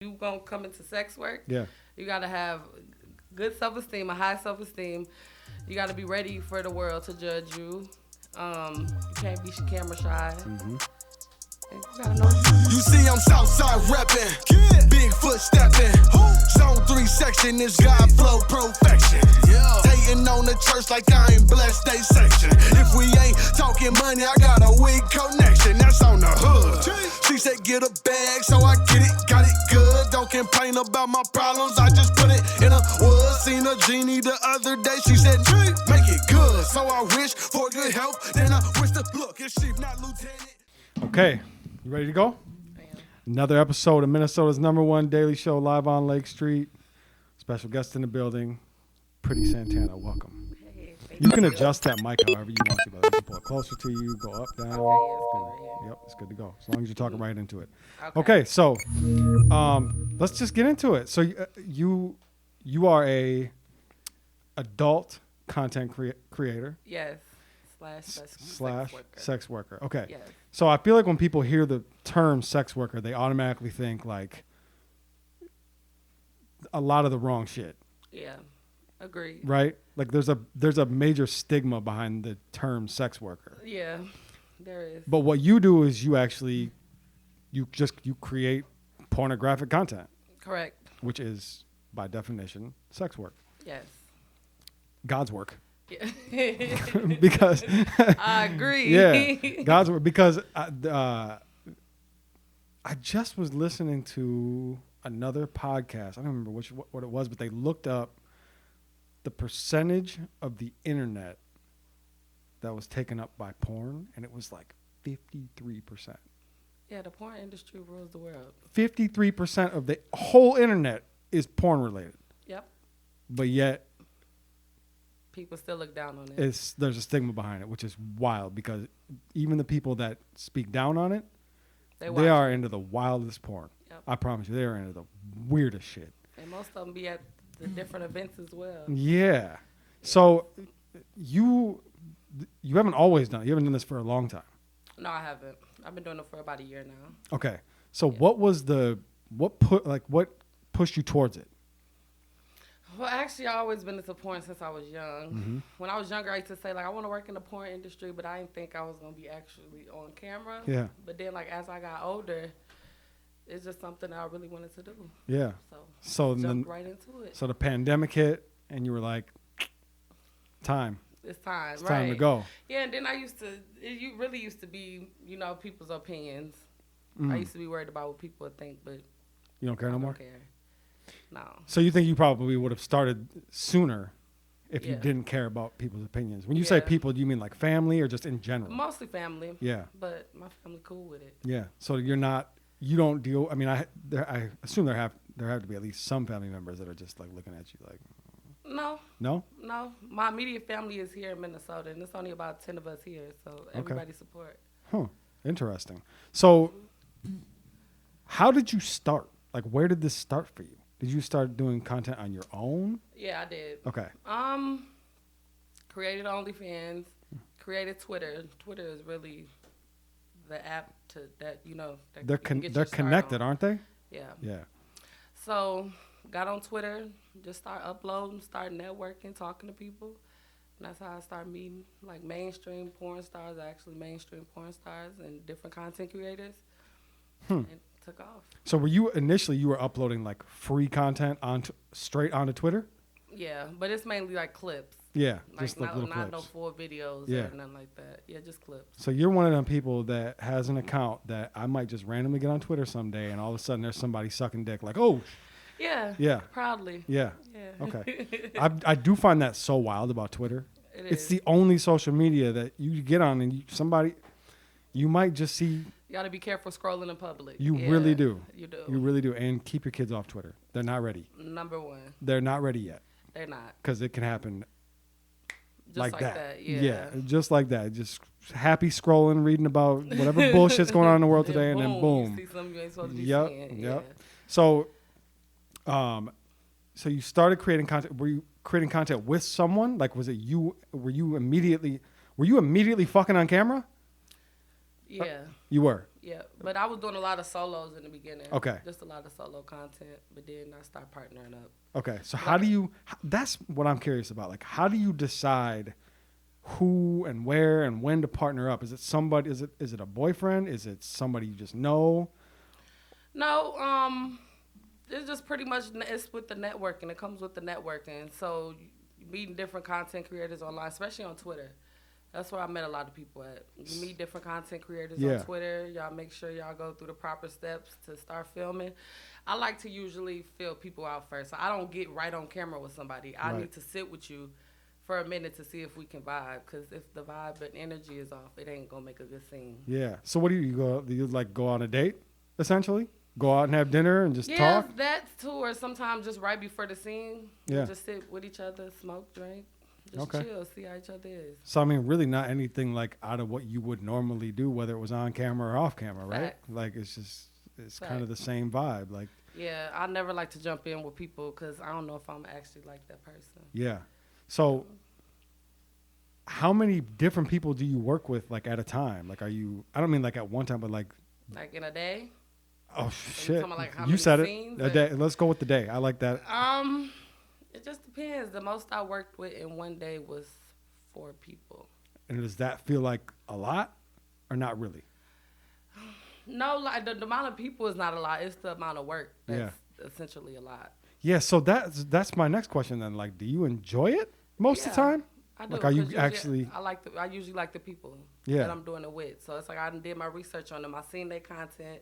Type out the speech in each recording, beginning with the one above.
You gonna come into sex work, Yeah. you gotta have good self-esteem, a high self-esteem. You gotta be ready for the world to judge you. You can't be camera shy. Mm-hmm. And you gotta know. You see, I'm Southside reppin', Bigfoot steppin'. Zone 3 section is God flow perfection. Hating on the church like I ain't blessed they section. If we ain't talking money, I got a weak connection. That's on the hood. She said get a bag, so I get it, got it good. Don't complain about my problems, I just put it in a wood. Seen a genie the other day, she said make it good. So I wish for good health, then I wish to look. It's chief, not lieutenant. Okay, you ready to go? Another episode of Minnesota's #1 daily show live on Lake Street. Special guest in the building, Pretty Santana. Welcome. Hey, You can adjust that mic however you want to, but you can pull it closer to you, go up, down. Okay, Yep, it's good to go. As long as you're talking right into it. Okay. Okay, so let's just get into it. So you are a adult content creator Yes. slash sex worker. Okay. Yes. So I feel like when people hear the term sex worker, they automatically think like a lot of the wrong shit, Yeah. Agreed. right? Like there's a major stigma behind the term sex worker. Yeah. There is. But what you do is you create pornographic content, Correct. which is by definition sex work. Yes. God's work. Yeah. Because I agree. yeah, God's work. Because I just was listening to another podcast. I don't remember what it was, but they looked up the percentage of the internet that was taken up by porn, and it was like 53%. Yeah, the porn industry rules the world. 53% of the whole internet is porn related, Yep. but yet People still look down on it. there's a stigma behind it, which is wild because even the people that speak down on it, They they are watch it. into the wildest porn. Yep. I promise you, they are into the weirdest shit. And most of them be at the different events as well. Yeah. So you haven't always done it. You haven't done this for a long time. No, I haven't. I've been doing it for about a year now. Okay. So Yeah. what pushed you towards it? Well, actually, I've always been into porn since I was young. Mm-hmm. When I was younger, I used to say, like, I want to work in the porn industry, but I didn't think I was going to be actually on camera. Yeah. But then, like, as I got older, it's just something I really wanted to do. Yeah. So then jumped right into it. so the pandemic hit and you were like, time. It's time, It's right? time to go. Yeah, and then you really used to be, people's opinions. I Mm. used to be worried about what people would think, but You don't care I no don't more? care. No. So you think you probably would have started sooner if you Yeah. didn't care about people's opinions? When you say Yeah. people, do you mean like family or just in general? Mostly family. Yeah. But my family cool with it. Yeah. So you don't deal. I mean, I assume there have to be at least some family members that are just like looking at you like, No. no? My immediate family is here in Minnesota, and it's only about 10 of us here, so everybody support. Huh. Interesting. So how did you start? Like, where did this start for you? Did you start doing content on your own? Yeah, I did. Okay. Created OnlyFans, created Twitter. Twitter is really the app that They're you can get they're your start connected, on. aren't they? Yeah. Yeah. So got on Twitter, just start uploading, start networking, talking to people. And that's how I started meeting like mainstream porn stars, mainstream porn stars and different content creators. And it took off. So were you uploading like free content straight onto Twitter? Yeah, but it's mainly like clips. Yeah, Like just like little not clips. no full videos Yeah. or nothing like that. Yeah, just clips. So you're one of them people that has an account that I might just randomly get on Twitter someday, and all of a sudden there's somebody sucking dick. Like, oh, Yeah. yeah, Proudly. yeah. Yeah. Okay. I do find that so wild about Twitter. It's is. the only social media that you get on, and you might just see. You got to be careful scrolling in public. You Yeah, really do. You do. You really do, and keep your kids off Twitter. They're not ready. Number one. They're not ready yet They're not. because it can happen Just like that. Yeah. Just like that. Just happy scrolling, reading about whatever bullshit's going on in the world today, and then boom. You see something you ain't supposed to be Yep. seeing. Yep. Yeah. So, so you started creating content. Were you creating content with someone? Like, was it you? Were you immediately fucking on camera? Yeah. You were. Yeah, but I was doing a lot of solos in the beginning. Okay. Just a lot of solo content, but then I started partnering up. Okay. So how do you? That's what I'm curious about. Like, how do you decide who and where and when to partner up? Is it somebody? Is it a boyfriend? Is it somebody you just know? No, it's just pretty much it's with the networking. It comes with the networking. So meeting different content creators online, especially on Twitter. That's where I met a lot of people at. You meet different content creators on Twitter. Y'all make sure y'all go through the proper steps to start filming. I like to usually feel people out first. So I don't get right on camera with somebody. I need to sit with you for a minute to see if we can vibe. Because if the vibe and energy is off, it ain't going to make a good scene. Yeah. So what do you go? Do you like go on a date, essentially? Go out and have dinner and just talk? Yeah, that too. Or sometimes just right before the scene, yeah, just sit with each other, smoke, drink. Just chill, see how each other is. So, I mean, really not anything like out of what you would normally do, whether it was on camera or off camera, right? Fact. Like, it's kind of the same vibe. Like, yeah, I never like to jump in with people because I don't know if I'm actually like that person. Yeah. So, how many different people do you work with, like, at a time? Like, I don't mean like at one time, but like in a day? Oh, shit. Like you said it. A day. Let's go with the day. I like that. It just depends. The most I worked with in one day was 4 people. And does that feel like a lot or not really? No, like the amount of people is not a lot. It's the amount of work that's essentially a lot. Yeah, so that's my next question then. Like, do you enjoy it most of the time? I do. Like, are you actually? I usually like the people that I'm doing it with. So it's like I did my research on them. I seen their content.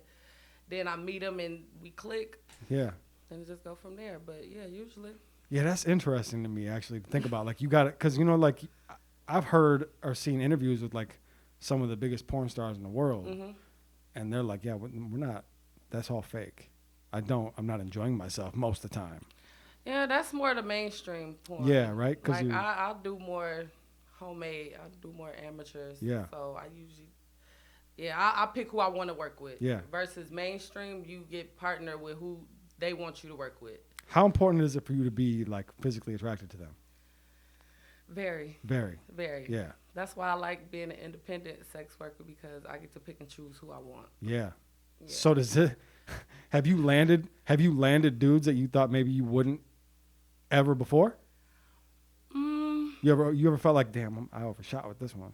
Then I meet them and we click. Yeah. And just go from there. But yeah, usually. Yeah, that's interesting to me actually to think about. Like you got it, because like I've heard or seen interviews with like some of the biggest porn stars in the world, and they're like, yeah, we're not. That's all fake. I'm not enjoying myself most of the time. Yeah, that's more the mainstream porn. Yeah, right. Because like I'll do more homemade. I'll do more amateurs. Yeah. So I usually. Yeah, I pick who I want to work with. Yeah. Versus mainstream, you get partnered with who they want you to work with. How important is it for you to be like physically attracted to them? Very. Very. Very. Yeah. That's why I like being an independent sex worker because I get to pick and choose who I want. Yeah. So does it? Have you landed dudes that you thought maybe you wouldn't ever before? You ever felt like, damn, I overshot with this one?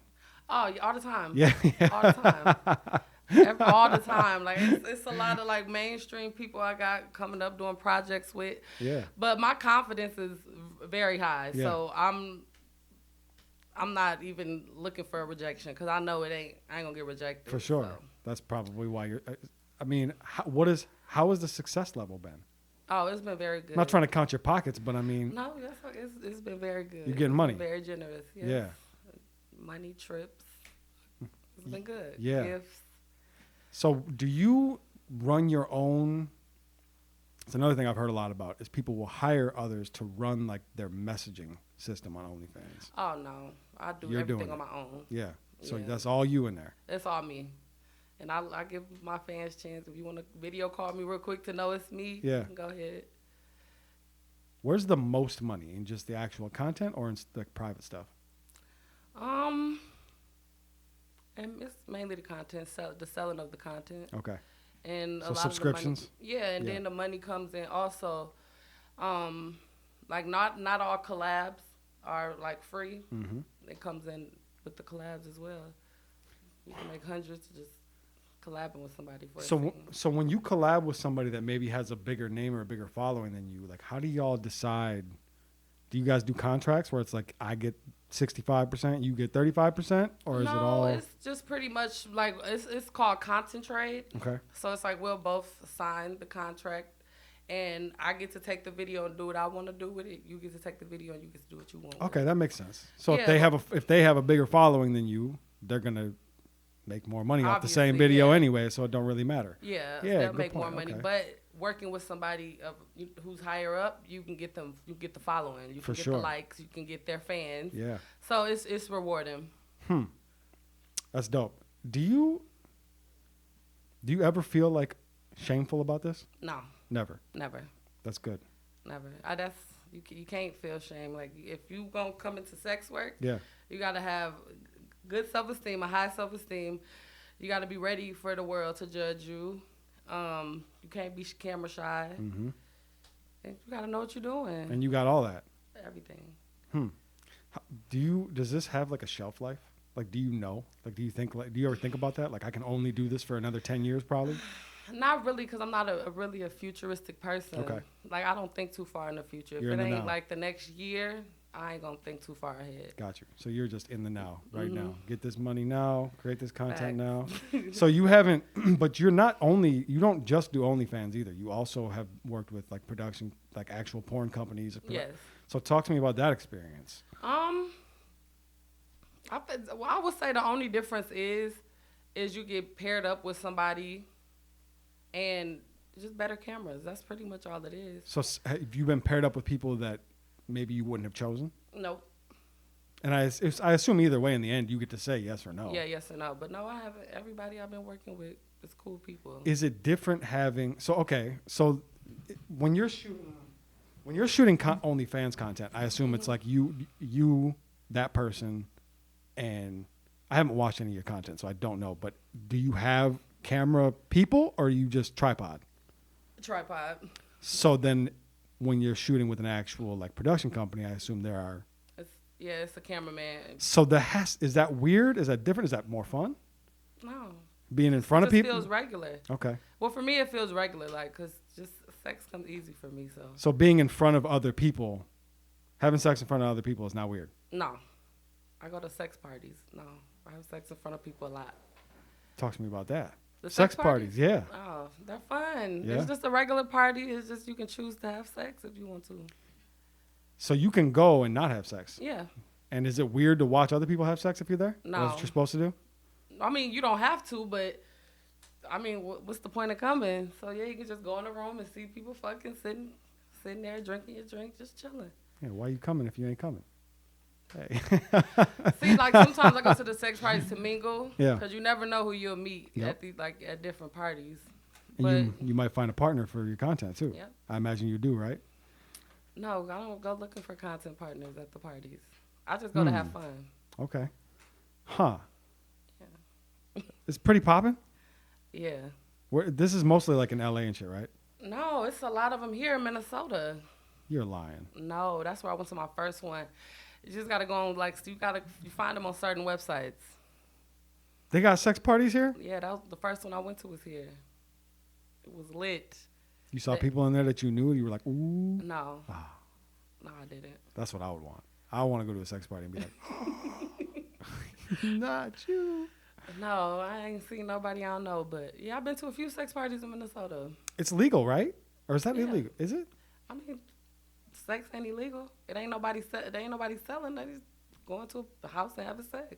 Oh, all the time. Yeah. All the time. All the time. Like it's a lot of like mainstream people I got coming up doing projects with. Yeah. But my confidence is very high. Yeah. So I'm not even looking for a rejection because I know I ain't gonna get rejected. For sure. So. That's probably why you're. I mean, how has the success level been? Oh, it's been very good. I'm not trying to count your pockets, but I mean. No, it's been very good. You're getting money. Very generous. Yes. Yeah. Money, trips. It's been good. Yeah. Gifts. So do you run your own? It's another thing I've heard a lot about is people will hire others to run like their messaging system on OnlyFans. Oh no, I do everything on my own. Yeah. So that's all you in there. It's all me. And I give my fans a chance. If you want to video call me real quick to know it's me, go ahead. Where's the most money? In just the actual content or in the private stuff? And it's mainly the content, the selling of the content. Okay. And so a lot subscriptions. Of the money, then the money comes in also. Like not all collabs are like free. Mm-hmm. It comes in with the collabs as well. You can make hundreds just collabing with somebody for so when you collab with somebody that maybe has a bigger name or a bigger following than you, like how do y'all decide? Do you guys do contracts where it's like I get 65%, you get 35%, or is it all? No, it's just pretty much like it's called content trade. Okay. So it's like we'll both sign the contract, and I get to take the video and do what I want to do with it. You get to take the video and you get to do what you want. Okay, that makes sense. So if they have a bigger following than you, they're gonna make more money off the same video anyway, so it don't really matter. Yeah, they'll make more money, but working with somebody who's higher up, you can get them. You get the following. You can get the likes. You can get their fans. Yeah. So it's rewarding. That's dope. Do you ever feel like shameful about this? No. Never. That's good. Never. You can't feel shame. Like if you gonna come into sex work, you gotta have good self-esteem, a high self-esteem. You got to be ready for the world to judge you. You can't be camera shy. Mm-hmm. And you got to know what you're doing. And you got all that. Everything. Does this have like a shelf life? Like, do you know? Like, do you ever think about that? Like, I can only do this for another 10 years probably? Not really, because I'm not really a futuristic person. Okay. Like, I don't think too far in the future. You're if it in the ain't now. like the next year, I ain't going to think too far ahead. Got you. So you're just in the now, right Mm-hmm. now. Get this money now, create this content Facts. now. So you haven't, but you don't just do OnlyFans either. You also have worked with like production, like actual porn companies. Yes. So talk to me about that experience. I would say the only difference is you get paired up with somebody and just better cameras. That's pretty much all it is. So have you been paired up with people that maybe you wouldn't have chosen? Nope. And I assume either way in the end, you get to say yes or no. Yeah, yes or no. But no, I haven't. Everybody I've been working with is cool people. Is it different having, so when you're shooting OnlyFans content, I assume it's like you, that person, and I haven't watched any of your content, so I don't know, but do you have camera people or are you just tripod? Tripod. So then when you're shooting with an actual like production company, I assume there are. It's a cameraman. So is that weird? Is that different? Is that more fun? No. Being in front of people? It feels regular. Okay. Well, for me, it feels regular, like, because just sex comes easy for me, so. So being in front of other people, having sex in front of other people is not weird? No. I go to sex parties. No. I have sex in front of people a lot. Talk to me about that. The Sex parties, yeah. Oh, they're fun. Yeah? It's just a regular party. It's just you can choose to have sex if you want to. So you can go and not have sex? Yeah. And is it weird to watch other people have sex if you're there? No. That's what you're supposed to do? I mean, you don't have to, but I mean, what's the point of coming? So yeah, you can just go in the room and see people fucking sitting there drinking your drink, just chilling. Yeah, why you coming if you ain't coming? Hey. See, like sometimes I go to the sex parties to mingle. Yeah. Because you never know who you'll meet Yep. at different parties. And you might find a partner for your content too. Yep. I imagine you do, right? No, I don't go looking for content partners at the parties. I just go to have fun. Okay. Huh. Yeah. It's pretty popping? Yeah. This is mostly like in LA and shit, right? No, it's a lot of them here in Minnesota. You're lying. No, that's where I went to my first one. You just gotta go on you find them on certain websites. They got sex parties here? Yeah, that was the first one I went to was here. It was lit. You saw people in there that you knew and you were like, ooh. No. Ah. No, I didn't. That's what I would want. I want to go to a sex party and be like, not you. No, I ain't seen nobody I don't know, but yeah, I've been to a few sex parties in Minnesota. It's legal, right? Or is that Yeah. illegal? Is it? I mean, sex ain't illegal. It ain't nobody selling. They just going to the house and having sex.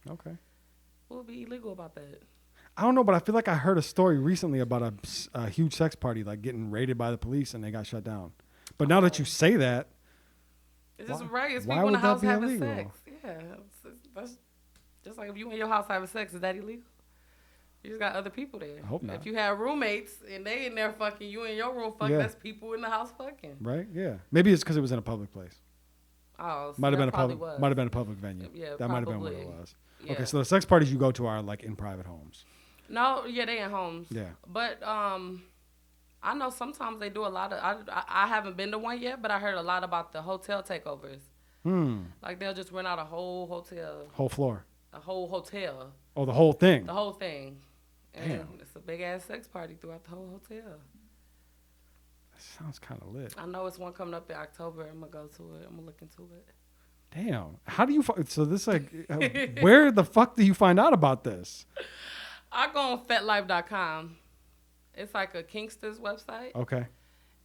Okay. What would be illegal about that? I don't know, but I feel like I heard a story recently about a huge sex party like getting raided by the police and they got shut down. But now that you say that, It's just Why- right. It's why people in the would that house be having illegal? sex. Yeah, that's just like if you in your house having sex. Is that illegal? You just got other people there. I hope not. If you have roommates and they in there fucking, you in your room fucking, Yeah. that's people in the house fucking. right? Yeah. Maybe it's because it was in a public place. Oh, so Might have that been probably was. might have been a public venue. Yeah, that might have been what it probably. was. Yeah. Okay, so the sex parties you go to are like in private homes. No, yeah, they in homes. Yeah. But I know sometimes they do a lot of. I haven't been to one yet, but I heard a lot about the hotel takeovers. Like they'll just rent out a whole hotel, Whole floor. a whole hotel, Oh, the whole thing. the whole thing. And Damn. it's a big ass sex party throughout the whole hotel. That sounds kind of lit. I know it's one coming up in October. I'm gonna go to it. I'm gonna look into it. Damn. How do you so this like where the fuck do you find out about this? I go on fetlife.com. It's like a Kinksters website, Okay.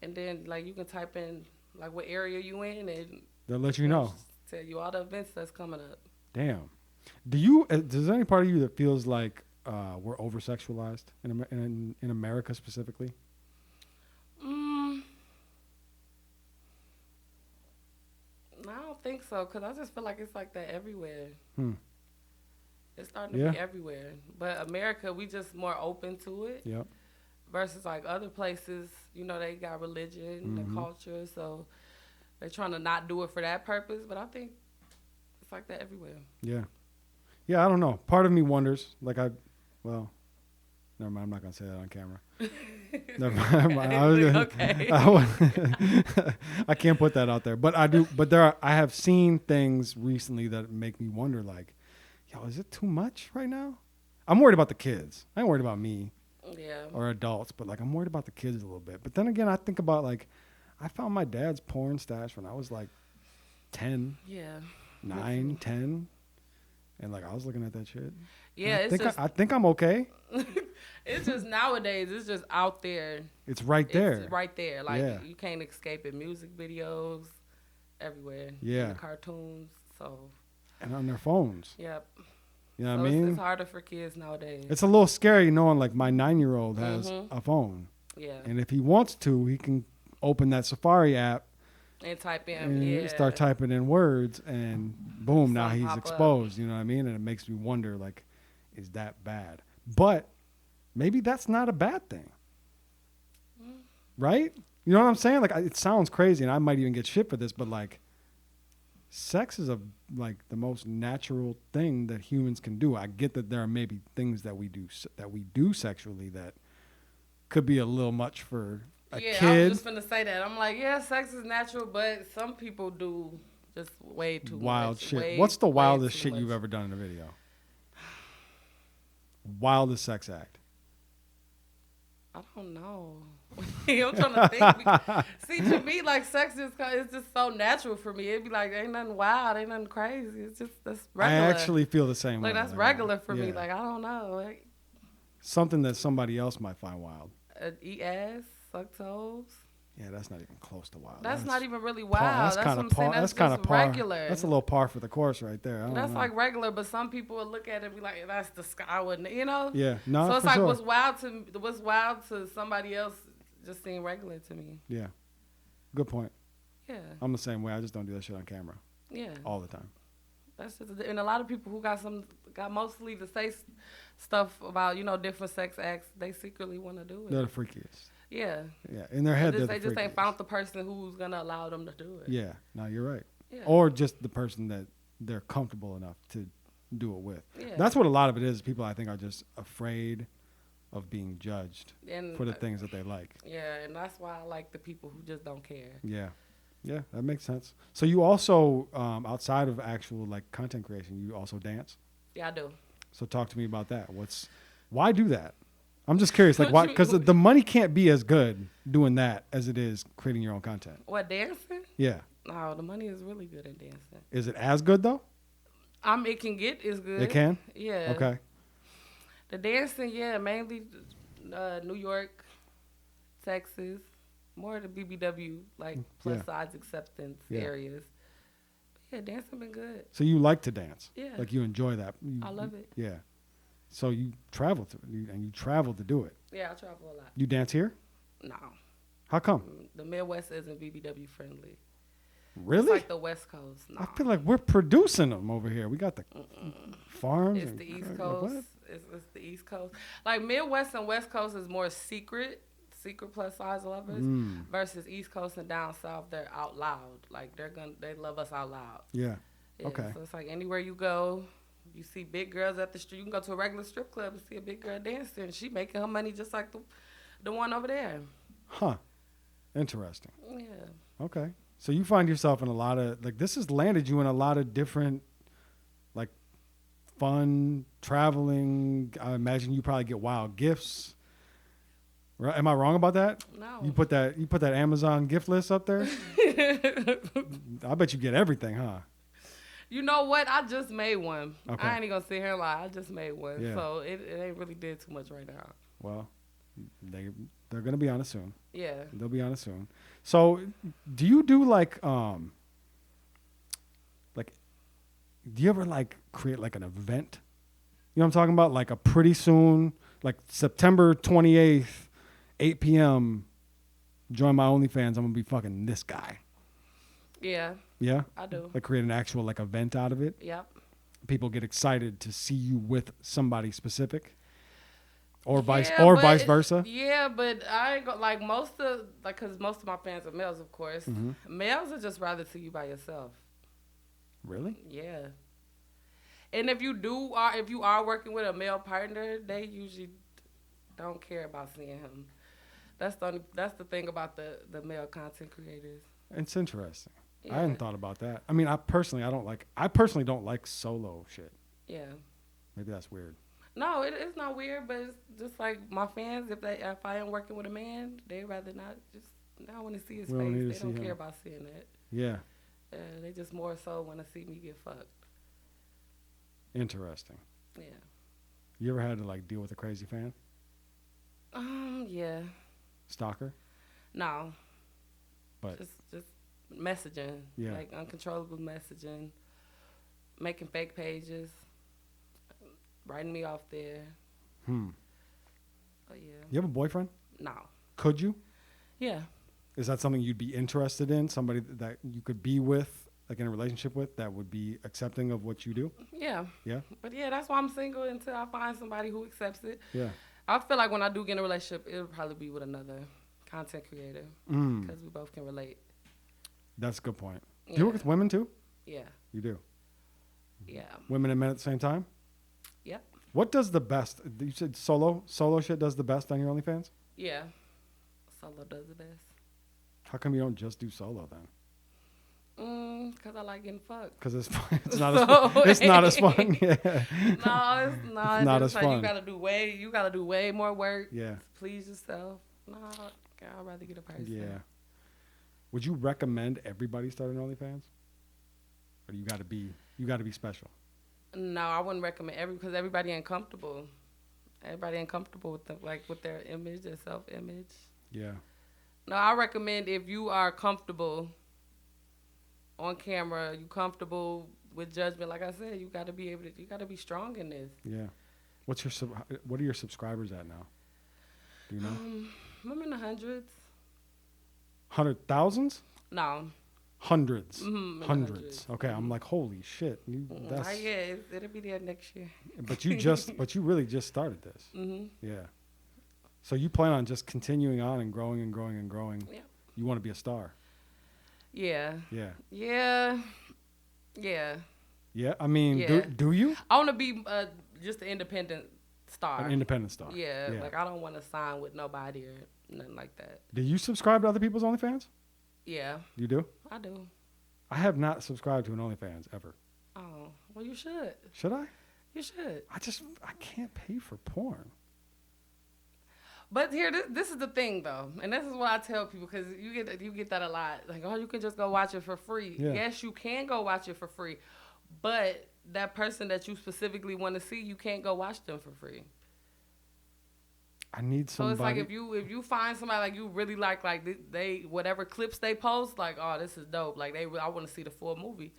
and then like you can type in like what area you in, and They'll let you know. tell you all the events that's coming up. Damn. Does any part of you that feels like we're over sexualized in America specifically? I don't think so, because I just feel like it's like that everywhere. It's starting to Yeah. be everywhere. But America, we just more open to it. Yep. Versus like other places, you know, they got religion and culture, so they're trying to not do it for that purpose. But I think it's like that everywhere. Yeah. Yeah, I don't know. Part of me wonders, like Well, never mind. I'm not gonna say that on camera. Never mind. I was Okay. I can't put that out there, but I do. But I have seen things recently that make me wonder, like, yo, is it too much right now? I'm worried about the kids. I ain't worried about me Yeah. or adults, but like I'm worried about the kids a little bit. But then again, I think about like I found my dad's porn stash when I was like 10, Yeah. 9, 10. And like I was looking at that shit. Yeah, I think I'm okay. it's just nowadays. It's just out there. It's right there. It's right there. Like Yeah. you can't escape it. Music videos, everywhere. Yeah. In the cartoons. So. And on their phones. Yep. You know So what I mean? it's harder for kids nowadays. It's a little scary knowing like my 9-year-old has Mhm. a phone. Yeah. And if he wants to, he can open that Safari app And type in. and Yeah. start typing in words and boom, now Something he's pop up. exposed. You know what I mean? And it makes me wonder like, is that bad? But maybe that's not a bad thing. Right? You know what I'm saying? Like it sounds crazy and I might even get shit for this, but like sex is like the most natural thing that humans can do. I get that there are maybe things that we do sexually that could be a little much for a Yeah, I kid. was just finna say that. I'm like, yeah, sex is natural, but some people do just way too Wild much. shit. Way- What's the way wildest too shit much. you've ever done in a video? Wildest sex act. I don't know. I'm trying to think. See, to me, like sex it's just so natural for me. It'd be like, ain't nothing wild, ain't nothing crazy. It's just that's I regular. actually feel the same like way. that's regular for me. Yeah. Like I don't know. Like, Something that somebody else might find wild. eat ass, suck toes. Yeah, that's not even close to wild. That's not even really par- wild. That's, kinda what I'm saying. That's kinda just par. regular. That's a little par for the course right there. I don't That's know. like regular, but some people will look at it and be like, "That's the sky," wouldn't you know? Yeah, no, So it's for like sure. what's wild to somebody else just seem regular to me. Yeah, good point. Yeah, I'm the same way. I just don't do that shit on camera yeah. all the time. That's just and a lot of people who got mostly to say stuff about different sex acts. They secretly want to do it. They're the freakiest. Yeah. Yeah, in their head, They just ain't freakiest. found the person who's gonna allow them to do it. Yeah, no, you're right. Yeah. Or just the person that they're comfortable enough to do it with. Yeah. That's what a lot of it is. People, I think, are just afraid of being judged And for the things that they like. yeah, and that's why I like the people who just don't care. Yeah. Yeah, that makes sense. So you also, outside of actual like content creation, you also dance. Yeah, I do. So talk to me about that. Why do that? I'm just curious, like why? What you- Because the money can't be as good doing that as it is creating your own content. What, dancing? Yeah. No, the money is really good at dancing. Is it as good though? It can get is good. It can. Yeah. Okay. The dancing, yeah, mainly New York, Texas, more the BBW, like plus Yeah. size acceptance Yeah. areas. Yeah, dancing been good. So you like to dance? Yeah. Like you enjoy that? I love it. Yeah. So you travel to do it. Yeah, I travel a lot. You dance here? No, How come? the Midwest isn't BBW friendly. Really? It's like the West Coast. No. I feel like we're producing them over here. We got the farms. It's and- the East like, Coast. what? It's the East Coast. Like Midwest and West Coast is more secret plus size lovers Mm. versus East Coast and down south they're out loud. Like they love us out loud. Yeah. Yeah, Okay. So it's like anywhere you go, you see big girls at the street. You can go to a regular strip club and see a big girl dancing, and she making her money just like the one over there. Huh. Interesting. Yeah. Okay. So you find yourself in a lot of like this has landed you in a lot of different like fun traveling. I imagine you probably get wild gifts. Right? Am I wrong about that? No. You put that Amazon gift list up there? I bet you get everything, huh? You know what? I just made one. Okay. I ain't even gonna sit here and lie. I just made one. Yeah. So it ain't really did too much right now. Well, they're gonna be on it soon. Yeah. They'll be on it soon. So, do you do like do you ever like create like an event? You know what I'm talking about? Like a pretty soon, like September 28th, 8 p.m. Join my OnlyFans. I'm gonna be fucking this guy. Yeah, Yeah. I do. Like create an actual like event out of it. Yep. People get excited to see you with somebody specific, or Yeah, vice versa. Yeah, but I ain't gonna like because most of my fans are males, of course. Mm-hmm. Males would just rather see you by yourself. Really? Yeah. And if you are working with a male partner, they usually don't care about seeing him. That's the thing about the male content creators. It's interesting. Yeah. I hadn't thought about that. I mean, I personally don't like solo shit. Yeah. Maybe that's weird. No, it's not weird, but it's just like my fans. If I am working with a man, they rather not just. They don't want to see his We don't need to face. They don't see care him. about seeing that. Yeah. They just more so want to see me get fucked. Interesting. Yeah. You ever had to like deal with a crazy fan? Yeah. Stalker? No. But Just messaging. Yeah. Like uncontrollable messaging. Making fake pages. Writing me off there. Oh yeah. You have a boyfriend? No. Could you? Yeah. Is that something you'd be interested in? Somebody that you could be with, like in a relationship with, that would be accepting of what you do? Yeah. Yeah? But yeah, that's why I'm single until I find somebody who accepts it. Yeah. I feel like when I do get in a relationship, it'll probably be with another content creator because we both can relate. That's a good point. Yeah. Do you work with women too? Yeah. You do. Yeah. Women and men at the same time? Yep. What does the best? You said solo shit does the best on your OnlyFans? Yeah. Solo does the best. How come you don't just do solo then? Because I like getting fucked. Because it's fun. It's not as fun. It's not as fun. Yeah. No, it's not. It's not just as like fun. You gotta do way more work. Yeah. To please yourself. No, I'd rather get a person. Yeah. Would you recommend everybody start an OnlyFans? Or you gotta be special? No, I wouldn't recommend because everybody ain't comfortable. Everybody ain't comfortable with their image, their self-image. Yeah. No, I recommend if you are comfortable on camera, you comfortable with judgment. Like I said, you got to be strong in this. Yeah. What are your subscribers at now? Do you know? I'm in the hundreds. 100,000s? No. Hundreds. Mm-hmm, Hundreds. Okay, I'm like, holy shit. Not yet. It'll be there next year. But you really just started this. Mm-hmm. Yeah. So you plan on just continuing on and growing and growing and growing. Yeah. You want to be a star. Yeah. Yeah. Yeah. Yeah. Yeah. I mean, Yeah. do you? I want to be just an independent star. An independent star. Yeah. Like I don't want to sign with nobody or nothing like that. Do you subscribe to other people's OnlyFans? Yeah. You do? I do. I have not subscribed to an OnlyFans ever. Oh, well, you should. Should I? You should. I can't pay for porn. But here, this is the thing, though, and this is what I tell people because you get that a lot. Like, oh, you can just go watch it for free. Yeah. Yes, you can go watch it for free, but that person that you specifically want to see, you can't go watch them for free. I need somebody. So it's like if you find somebody like you really like they whatever clips they post, like, oh, this is dope. Like I want to see the full movie.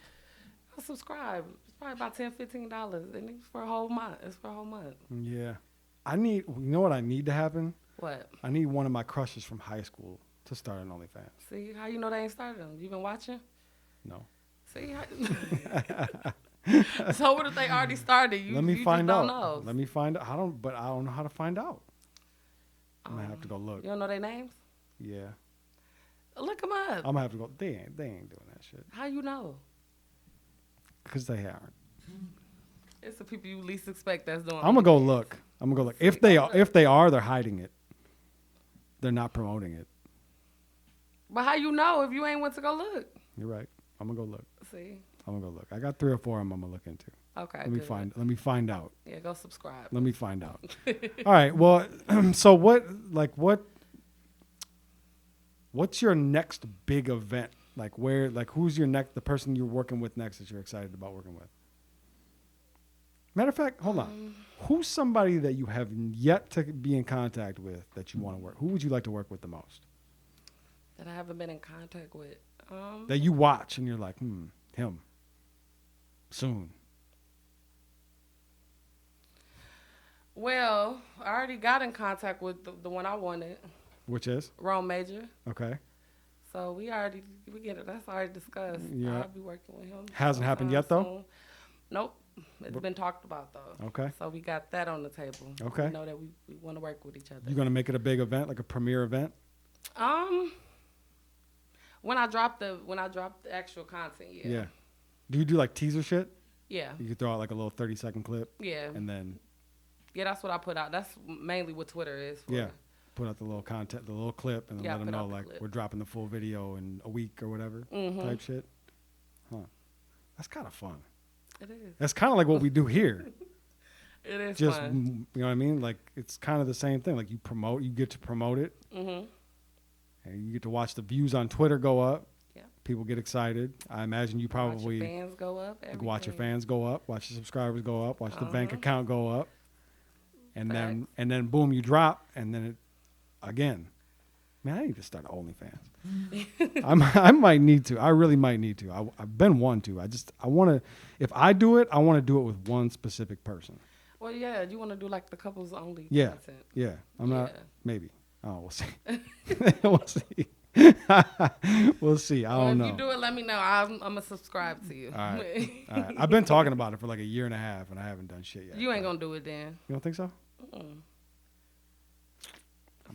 I'll subscribe. It's probably about $10-15, and it's for a whole month. It's for a whole month. Yeah. You know what I need to happen? What? I need one of my crushes from high school to start an OnlyFans. See how you know they ain't started them? You been watching? No. See. So what if they already started? Let me find out. Know. Let me find out. I don't know how to find out. I'm gonna have to go look. You don't know their names? Yeah. Look them up. I'm gonna have to go. They ain't doing that shit. How you know? Because they aren't. It's the people you least expect that's doing. I'm gonna go look. If they are, they're hiding it. They're not promoting it. But how you know if you ain't went to go look? You're right. I'm gonna go look. See. I'm gonna go look. I got 3 or 4 I'm gonna look into. Okay. Let me find out. Yeah, go subscribe. Let me find out. All right. Well, so what's your next big event? Who's the person you're working with next that you're excited about working with? Matter of fact, hold on. Who's somebody that you have yet to be in contact with that you want to work? Who would you like to work with the most? That I haven't been in contact with. That you watch and you're like, him. Soon. Well, I already got in contact with the one I wanted. Which is? Rome Major. Okay. So that's already discussed. Yeah. I'll be working with him. Hasn't happened yet, though? Soon. Nope. It's been talked about, though. Okay. So we got that on the table. Okay. We know that we want to work with each other. You going to make it a big event, like a premiere event? When I drop the actual content, yeah. Yeah. Do you do like teaser shit? Yeah. You could throw out like a little 30-second clip. Yeah. And then. Yeah, that's what I put out. That's mainly what Twitter is for. Yeah. Put out the little content, the little clip, and then let them know like we're dropping the full video in a week or whatever type shit. Huh. That's kind of fun. It is. That's kind of like what we do here. It is Just, fun. you know what I mean? Like, it's kind of the same thing. Like, you get to promote it. Mm-hmm. And you get to watch the views on Twitter go up. Yeah. People get excited. I imagine you probably watch your fans go up. Watch your fans go up. Watch your subscribers go up. Watch the bank account go up. And then boom, you drop, and then it again. Man, I need to start OnlyFans. I might need to. I really might need to. I've been one to. I want to. If I do it, I want to do it with one specific person. Well, yeah, you want to do like the couples only Yeah, content. yeah. I'm not. Maybe. Oh, we'll see. We'll see. We'll see. I don't know. If you do it, let me know. I'm gonna subscribe to you. All right. All right. I've been talking about it for like a year and a half, and I haven't done shit yet. You ain't gonna do it then. You don't think so?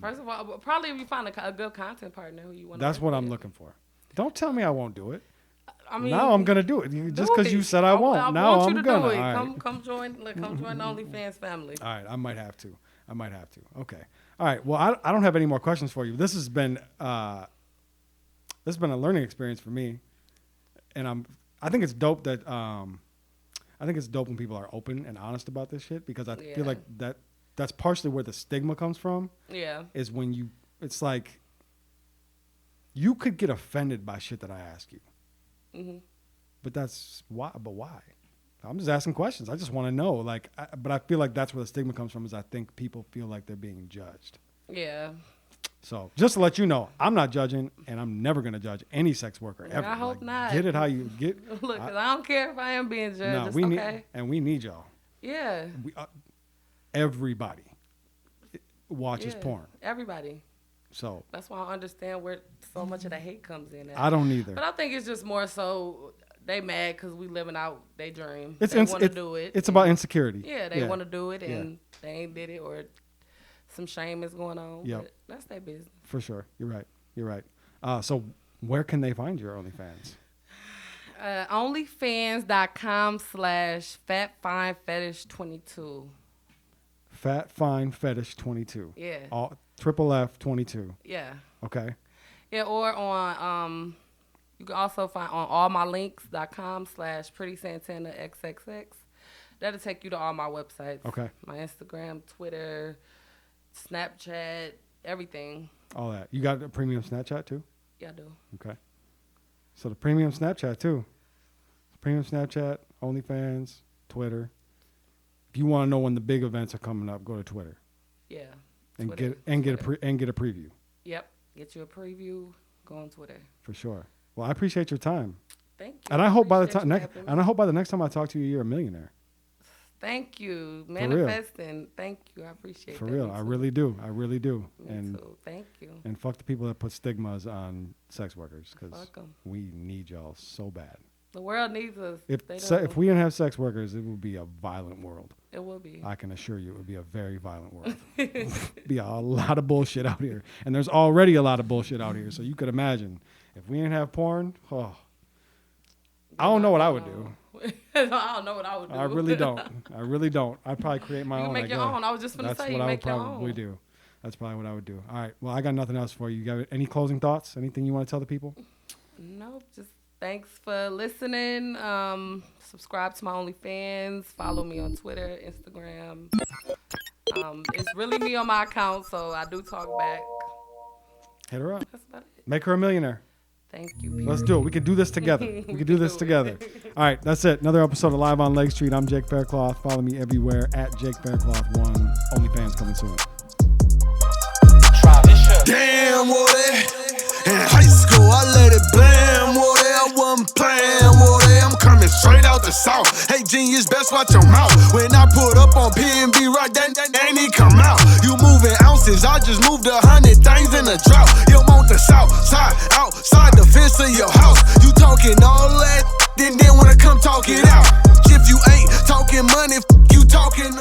First of all, probably if you find a good content partner who you want. That's what I'm looking for. Don't tell me I won't do it. I mean, now I'm gonna do it just because you said I won't. I now want I'm you to gonna. do it. All right. Come join the OnlyFans family. All right, I might have to. Okay. All right. Well, I don't have any more questions for you. This has been a learning experience for me, and I think it's dope that when people are open and honest about this shit, because I feel like that's partially where the stigma comes from. Yeah. Is when it's like you could get offended by shit that I ask you. Mm-hmm. But that's why. But why? I'm just asking questions. I just want to know. Like, but I feel like that's where the stigma comes from. Is I think people feel like they're being judged. Yeah. So just to let you know, I'm not judging, and I'm never gonna judge any sex worker ever. I hope not. Get it how you get. Look, I don't care if I am being judged. No, We need y'all. Yeah. Everybody watches porn. Everybody. So that's why I understand where so much of the hate comes in. I don't either. But I think it's just more so they mad because we living out their dream. They want to do it. It's about insecurity. Yeah, they want to do it and they ain't did it, or some shame is going on. Yep. But that's their business. For sure. You're right. So where can they find your OnlyFans? OnlyFans.com/FatFineFetish22. FatFineFetish22. Yeah. All triple F 22. Yeah. Okay. Yeah, or on you can also find on allmylinks.com/PrettySantanaXXX. That'll take you to all my websites. Okay. My Instagram, Twitter, Snapchat, everything. All that. You got a premium Snapchat too? Yeah, I do. Okay. So the premium Snapchat too. Premium Snapchat, OnlyFans, Twitter. If you want to know when the big events are coming up, go to Twitter. Yeah. And Twitter, get a preview. Yep. Get you a preview. Go on Twitter. For sure. Well, I appreciate your time. Thank you. And I hope by the next time I talk to you, you're a millionaire. Thank you. Manifesting. Thank you. I appreciate that. For real. I really do. Me too. Thank you. And fuck the people that put stigmas on sex workers, because we need y'all so bad. The world needs us. If we didn't have sex workers, it would be a violent world. It will be. I can assure you it would be a very violent world. Be a lot of bullshit out here. And there's already a lot of bullshit out here. So you could imagine if we didn't have porn, I don't know what I would do. I don't know what I would do. I really don't. I'd probably create my own. You make your own. I was just going to say, you make your own. That's what I would probably do. That's probably what I would do. All right. Well, I got nothing else for you. You got any closing thoughts? Anything you want to tell the people? Nope. Just thanks for listening. Subscribe to my OnlyFans. Follow me on Twitter, Instagram. It's really me on my account, so I do talk back. Hit her up. That's about it. Make her a millionaire. Thank you. Let's do it. We can do this together. We can do this together. All right, that's it. Another episode of Live on Lake Street. I'm Jake Faircloth. Follow me everywhere at Jake Faircloth1. OnlyFans coming soon. Damn, what in high school, I let it blam, what I wasn't playing, what I'm coming straight out the south. Hey, genius, best watch your mouth. When I put up on P&B, right, that ain't he come out. You moving ounces, I just moved 100 things in a drought. You want the south side, outside the fence of your house. You talking all that, then wanna come talk it out. If you ain't talking money, you talking